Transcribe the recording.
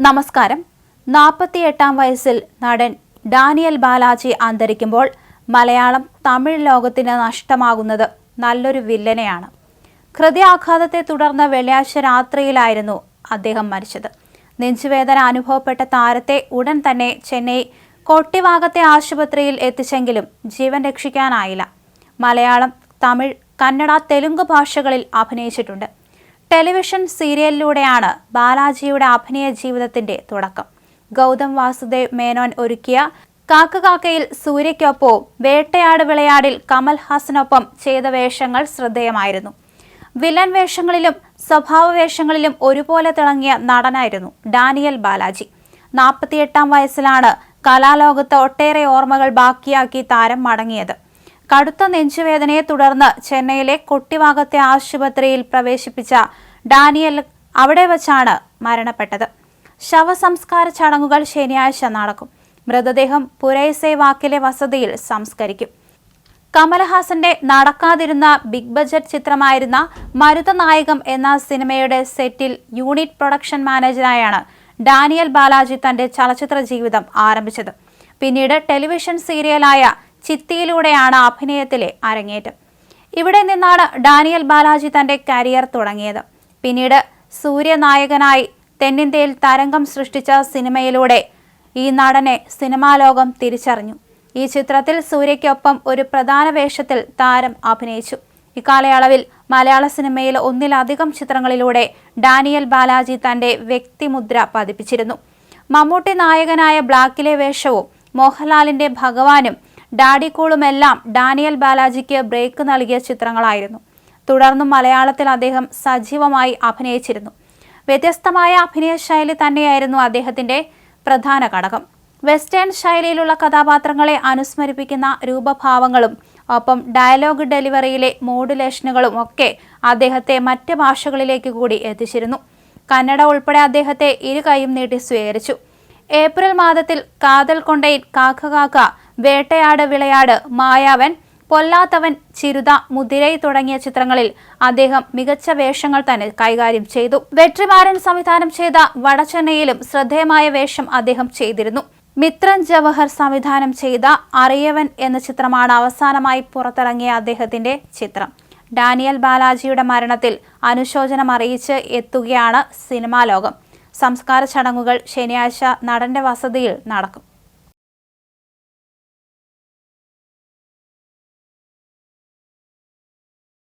നമസ്കാരം. 48-ാം വയസ്സിൽ നടൻ ഡാനിയൽ ബാലാജി അന്തരിക്കുമ്പോൾ മലയാളം തമിഴ് ലോകത്തിന് നഷ്ടമാകുന്നത് നല്ലൊരു വില്ലനെയാണ്. ഹൃദയാഘാതത്തെ തുടർന്ന് വെള്ളിയാഴ്ച രാത്രിയിലായിരുന്നു അദ്ദേഹം മരിച്ചത്. നെഞ്ചുവേദന അനുഭവപ്പെട്ട താരത്തെ ഉടൻ തന്നെ ചെന്നൈ കൊട്ടിവാകത്തെ ആശുപത്രിയിൽ എത്തിച്ചെങ്കിലും ജീവൻ രക്ഷിക്കാനായില്ല. മലയാളം, തമിഴ്, കന്നഡ, തെലുങ്ക് ഭാഷകളിൽ അഭിനയിച്ചിട്ടുണ്ട്. ടെലിവിഷൻ സീരിയലിലൂടെയാണ് ബാലാജിയുടെ അഭിനയ ജീവിതത്തിന്റെ തുടക്കം. ഗൗതം വാസുദേവ് മേനോൻ ഒരുക്കിയ കാക്കയിൽ സൂര്യയ്ക്കൊപ്പവും വേട്ടയാട് വിളയാടിൽ കമൽ ഹാസനൊപ്പം ചെയ്ത വേഷങ്ങൾ ശ്രദ്ധേയമായിരുന്നു. വില്ലൻ വേഷങ്ങളിലും സ്വഭാവ വേഷങ്ങളിലും ഒരുപോലെ തിളങ്ങിയ നടനായിരുന്നു ഡാനിയൽ ബാലാജി. 48-ാം വയസ്സിലാണ് കലാലോകത്ത് ഒട്ടേറെ ഓർമ്മകൾ ബാക്കിയാക്കി താരം മടങ്ങിയത്. കടുത്ത നെഞ്ചുവേദനയെ തുടർന്ന് ചെന്നൈയിലെ കൊട്ടിവാകത്തെ ആശുപത്രിയിൽ പ്രവേശിപ്പിച്ച ഡാനിയൽ അവിടെ വച്ചാണ് മരണപ്പെട്ടത്. ശവസംസ്കാര ചടങ്ങുകൾ ശനിയാഴ്ച നടക്കും. മൃതദേഹം പുരൈസേവാക്കിലെ വസതിയിൽ സംസ്കരിക്കും. കമൽഹാസന്റെ നടക്കാതിരുന്ന ബിഗ് ബജറ്റ് ചിത്രമായിരുന്ന മരുതനായകം എന്ന സിനിമയുടെ സെറ്റിൽ യൂണിറ്റ് പ്രൊഡക്ഷൻ മാനേജറായാണ് ഡാനിയൽ ബാലാജി തന്റെ ചലച്ചിത്ര ജീവിതം ആരംഭിച്ചത്. പിന്നീട് ടെലിവിഷൻ സീരിയലായ ചിത്തിയിലൂടെയാണ് അഭിനയത്തിലെ അരങ്ങേറ്റം. ഇവിടെ നിന്നാണ് ഡാനിയൽ ബാലാജി തന്റെ കരിയർ തുടങ്ങിയത്. പിന്നീട് സൂര്യനായകനായി തെന്നിന്ത്യയിൽ തരംഗം സൃഷ്ടിച്ച സിനിമയിലൂടെ ഈ നടനെ സിനിമാ ലോകം തിരിച്ചറിഞ്ഞു. ഈ ചിത്രത്തിൽ സൂര്യയ്ക്കൊപ്പം ഒരു പ്രധാന വേഷത്തിൽ താരം അഭിനയിച്ചു. ഇക്കാലയളവിൽ മലയാള സിനിമയിൽ ഒന്നിലധികം ചിത്രങ്ങളിലൂടെ ഡാനിയൽ ബാലാജി തന്റെ വ്യക്തിമുദ്ര പതിപ്പിച്ചിരുന്നു. മമ്മൂട്ടി നായകനായ ബ്ലാക്കിലെ വേഷവും മോഹൻലാലിന്റെ ഭഗവാനും ഡാഡിക്കൂളുമെല്ലാം ഡാനിയൽ ബാലാജിക്ക് ബ്രേക്ക് നൽകിയ ചിത്രങ്ങളായിരുന്നു. തുടർന്നും മലയാളത്തിൽ അദ്ദേഹം സജീവമായി അഭിനയിച്ചിരുന്നു. വ്യത്യസ്തമായ അഭിനയ ശൈലി തന്നെയായിരുന്നു അദ്ദേഹത്തിന്റെ പ്രധാന ഘടകം. വെസ്റ്റേൺ ശൈലിയിലുള്ള കഥാപാത്രങ്ങളെ അനുസ്മരിപ്പിക്കുന്ന രൂപഭാവങ്ങളും ഒപ്പം ഡയലോഗ് ഡെലിവറിയിലെ മോഡുലേഷനുകളും ഒക്കെ അദ്ദേഹത്തെ മറ്റ് ഭാഷകളിലേക്ക് കൂടി എത്തിച്ചിരുന്നു. കന്നഡ ഉൾപ്പെടെ അദ്ദേഹത്തെ ഇരു കൈയും നീട്ടി സ്വീകരിച്ചു. ഏപ്രിൽ മാസത്തിൽ കാതൽ കൊണ്ടൈൻ, കാക്ക, വേട്ടയാട് വിളയാട്, മായാവൻ, പൊല്ലാത്തവൻ, ചിരുത, മുതിരൈ തുടങ്ങിയ ചിത്രങ്ങളിൽ അദ്ദേഹം മികച്ച വേഷങ്ങൾ തന്നെ കൈകാര്യം ചെയ്തു. വെട്രിമാരൻ സംവിധാനം ചെയ്ത വടച്ചെന്നൈയിലും ശ്രദ്ധേയമായ വേഷം അദ്ദേഹം ചെയ്തിരുന്നു. മിത്രൻ ജവഹർ സംവിധാനം ചെയ്ത അറിയവൻ എന്ന ചിത്രമാണ് അവസാനമായി പുറത്തിറങ്ങിയ അദ്ദേഹത്തിന്റെ ചിത്രം. ഡാനിയൽ ബാലാജിയുടെ മരണത്തിൽ അനുശോചനം അറിയിച്ച് എത്തുകയാണ് സിനിമാ ലോകം. സംസ്കാര ചടങ്ങുകൾ ശനിയാഴ്ച നടന്റെ വസതിയിൽ നടക്കും.